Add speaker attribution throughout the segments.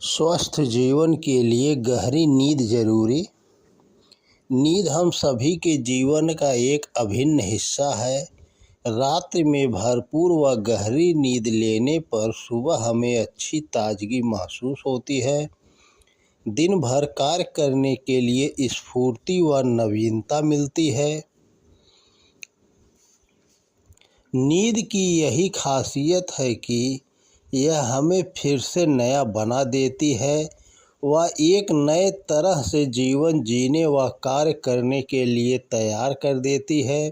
Speaker 1: स्वस्थ जीवन के लिए गहरी नींद जरूरी। नींद हम सभी के जीवन का एक अभिन्न हिस्सा है। रात्रि में भरपूर व गहरी नींद लेने पर सुबह हमें अच्छी ताजगी महसूस होती है। दिन भर कार्य करने के लिए स्फूर्ति व नवीनता मिलती है। नींद की यही खासियत है कि यह हमें फिर से नया बना देती है व एक नए तरह से जीवन जीने व कार्य करने के लिए तैयार कर देती है।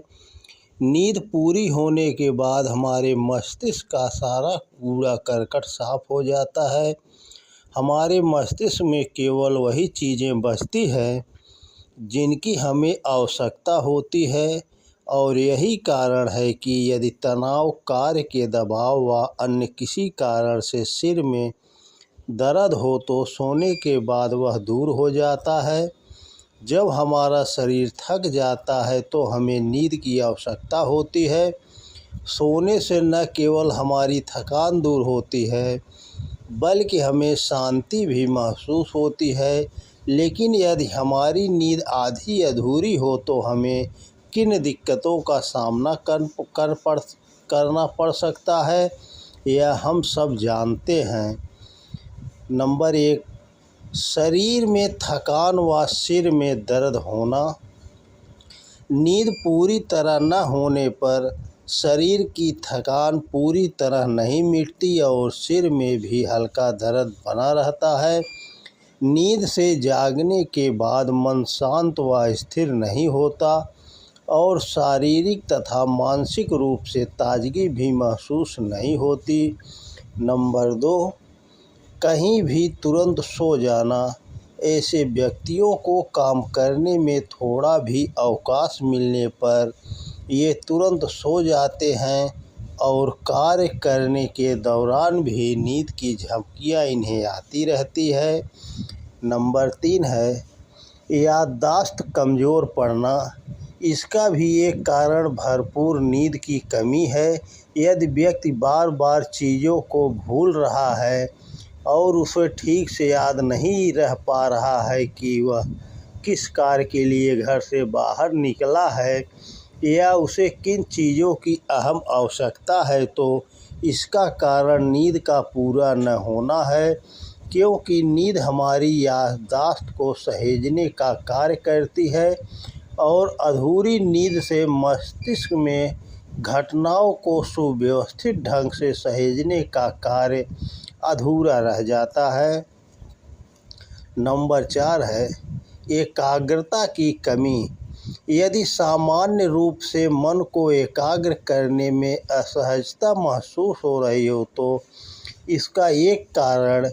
Speaker 1: नींद पूरी होने के बाद हमारे मस्तिष्क का सारा कूड़ा करकट साफ हो जाता है। हमारे मस्तिष्क में केवल वही चीज़ें बचती हैं जिनकी हमें आवश्यकता होती है और यही कारण है कि यदि तनाव, कार्य के दबाव व अन्य किसी कारण से सिर में दर्द हो तो सोने के बाद वह दूर हो जाता है। जब हमारा शरीर थक जाता है तो हमें नींद की आवश्यकता होती है। सोने से न केवल हमारी थकान दूर होती है बल्कि हमें शांति भी महसूस होती है। लेकिन यदि हमारी नींद आधी अधूरी हो तो हमें किन दिक्कतों का सामना करना पड़ सकता है, यह हम सब जानते हैं। नंबर 1, शरीर में थकान व सिर में दर्द होना। नींद पूरी तरह न होने पर शरीर की थकान पूरी तरह नहीं मिटती और सिर में भी हल्का दर्द बना रहता है। नींद से जागने के बाद मन शांत व स्थिर नहीं होता और शारीरिक तथा मानसिक रूप से ताजगी भी महसूस नहीं होती। नंबर 2, कहीं भी तुरंत सो जाना। ऐसे व्यक्तियों को काम करने में थोड़ा भी अवकाश मिलने पर ये तुरंत सो जाते हैं और कार्य करने के दौरान भी नींद की झपकियाँ इन्हें आती रहती है। नंबर 3 है याददाश्त कमज़ोर पड़ना। इसका भी एक कारण भरपूर नींद की कमी है। यदि व्यक्ति बार बार चीज़ों को भूल रहा है और उसे ठीक से याद नहीं रह पा रहा है कि वह किस कार्य के लिए घर से बाहर निकला है या उसे किन चीज़ों की अहम आवश्यकता है, तो इसका कारण नींद का पूरा न होना है। क्योंकि नींद हमारी याददाश्त को सहेजने का कार्य करती है और अधूरी नींद से मस्तिष्क में घटनाओं को सुव्यवस्थित ढंग से सहेजने का कार्य अधूरा रह जाता है। नंबर 4 है एकाग्रता की कमी। यदि सामान्य रूप से मन को एकाग्र करने में असहजता महसूस हो रही हो तो इसका एक कारण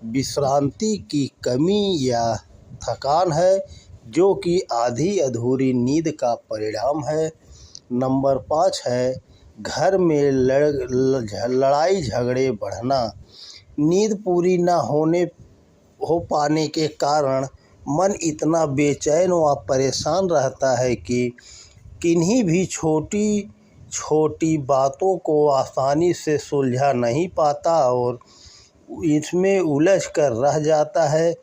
Speaker 1: विश्रांति की कमी या थकान है, जो कि आधी अधूरी नींद का परिणाम है। नंबर 5 है घर में लड़ाई झगड़े बढ़ना। नींद पूरी न हो पाने के कारण मन इतना बेचैन व परेशान रहता है कि किन्हीं भी छोटी छोटी बातों को आसानी से सुलझा नहीं पाता और इसमें उलझ कर रह जाता है।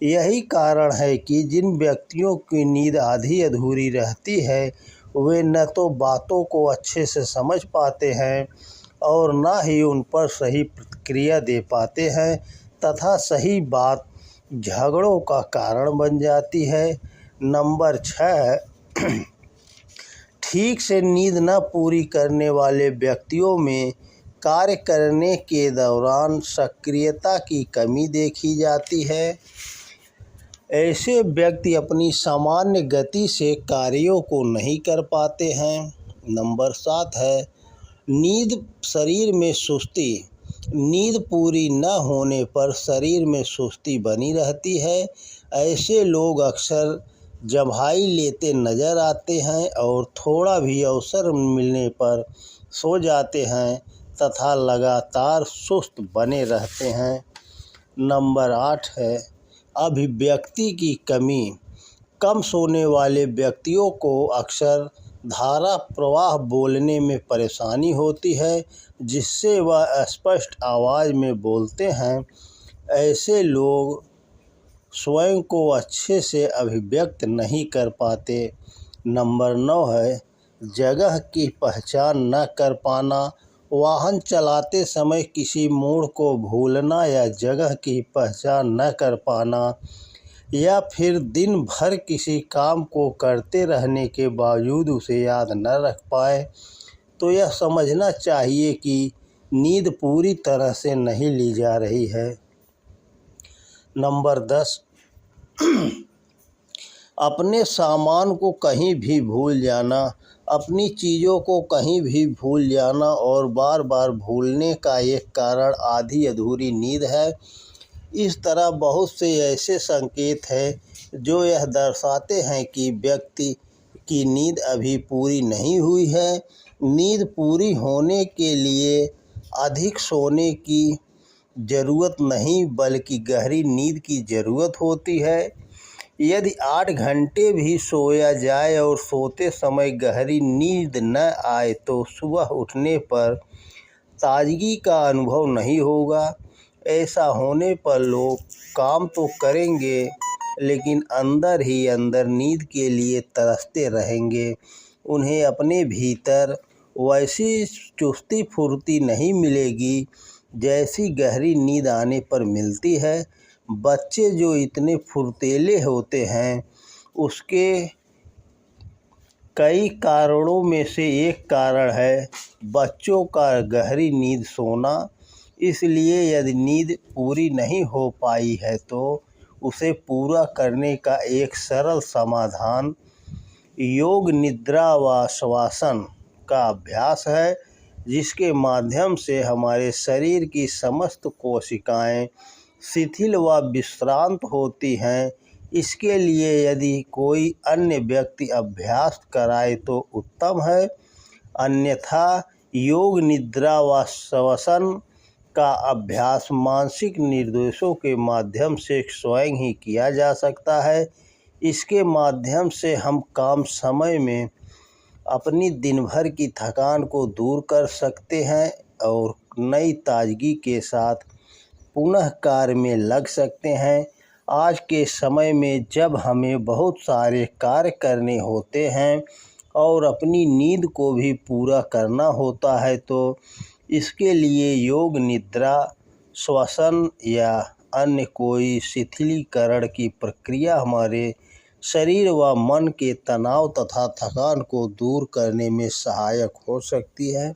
Speaker 1: यही कारण है कि जिन व्यक्तियों की नींद आधी अधूरी रहती है वे न तो बातों को अच्छे से समझ पाते हैं और न ही उन पर सही प्रतिक्रिया दे पाते हैं तथा सही बात झगड़ों का कारण बन जाती है। नंबर 6, ठीक से नींद न पूरी करने वाले व्यक्तियों में कार्य करने के दौरान सक्रियता की कमी देखी जाती है। ऐसे व्यक्ति अपनी सामान्य गति से कार्यों को नहीं कर पाते हैं। नंबर 7 है नींद शरीर में सुस्ती। नींद पूरी न होने पर शरीर में सुस्ती बनी रहती है। ऐसे लोग अक्सर जम्हाई लेते नज़र आते हैं और थोड़ा भी अवसर मिलने पर सो जाते हैं तथा लगातार सुस्त बने रहते हैं। नंबर 8 है अभिव्यक्ति की कमी। कम सोने वाले व्यक्तियों को अक्सर धारा प्रवाह बोलने में परेशानी होती है, जिससे वह स्पष्ट आवाज़ में बोलते हैं ऐसे लोग स्वयं को अच्छे से अभिव्यक्त नहीं कर पाते। नंबर 9 है जगह की पहचान न कर पाना। वाहन चलाते समय किसी मोड़ को भूलना या जगह की पहचान न कर पाना, या फिर दिन भर किसी काम को करते रहने के बावजूद उसे याद न रख पाए, तो यह समझना चाहिए कि नींद पूरी तरह से नहीं ली जा रही है। नंबर 10, अपने सामान को कहीं भी भूल जाना। अपनी चीज़ों को कहीं भी भूल जाना और बार बार भूलने का एक कारण आधी अधूरी नींद है। इस तरह बहुत से ऐसे संकेत हैं जो यह दर्शाते हैं कि व्यक्ति की नींद अभी पूरी नहीं हुई है। नींद पूरी होने के लिए अधिक सोने की ज़रूरत नहीं बल्कि गहरी नींद की ज़रूरत होती है। यदि 8 घंटे भी सोया जाए और सोते समय गहरी नींद न आए तो सुबह उठने पर ताजगी का अनुभव नहीं होगा। ऐसा होने पर लोग काम तो करेंगे लेकिन अंदर ही अंदर नींद के लिए तरसते रहेंगे। उन्हें अपने भीतर वैसी चुस्ती फुर्ती नहीं मिलेगी जैसी गहरी नींद आने पर मिलती है। बच्चे जो इतने फुर्तीले होते हैं उसके कई कारणों में से एक कारण है बच्चों का गहरी नींद सोना। इसलिए यदि नींद पूरी नहीं हो पाई है तो उसे पूरा करने का एक सरल समाधान योग निद्रा व श्वसन का अभ्यास है, जिसके माध्यम से हमारे शरीर की समस्त कोशिकाएं शिथिल व विश्रांत होती हैं। इसके लिए यदि कोई अन्य व्यक्ति अभ्यास कराए तो उत्तम है, अन्यथा योग निद्रा व श्वसन का अभ्यास मानसिक निर्देशों के माध्यम से स्वयं ही किया जा सकता है। इसके माध्यम से हम कम समय में अपनी दिन भर की थकान को दूर कर सकते हैं और नई ताजगी के साथ पुनः कार्य में लग सकते हैं। आज के समय में जब हमें बहुत सारे कार्य करने होते हैं और अपनी नींद को भी पूरा करना होता है, तो इसके लिए योग निद्रा श्वसन या अन्य कोई शिथिलीकरण की प्रक्रिया हमारे शरीर व मन के तनाव तथा थकान को दूर करने में सहायक हो सकती है।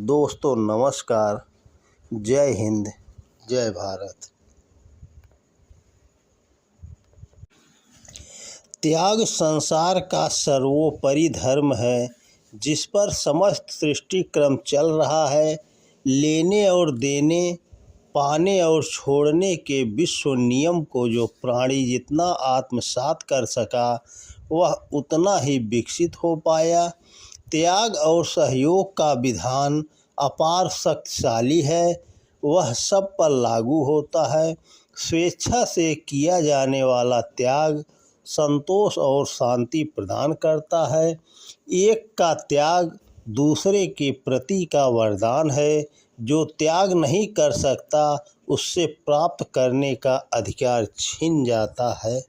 Speaker 1: दोस्तों नमस्कार, जय हिंद, जय भारत। त्याग संसार का सर्वोपरि धर्म है जिस पर समस्त सृष्टि क्रम चल रहा है। लेने और देने, पाने और छोड़ने के विश्व नियम को जो प्राणी जितना आत्मसात कर सका वह उतना ही विकसित हो पाया। त्याग और सहयोग का विधान अपार शक्तिशाली है, वह सब पर लागू होता है। स्वेच्छा से किया जाने वाला त्याग संतोष और शांति प्रदान करता है। एक का त्याग दूसरे के प्रति का वरदान है। जो त्याग नहीं कर सकता उससे प्राप्त करने का अधिकार छिन जाता है।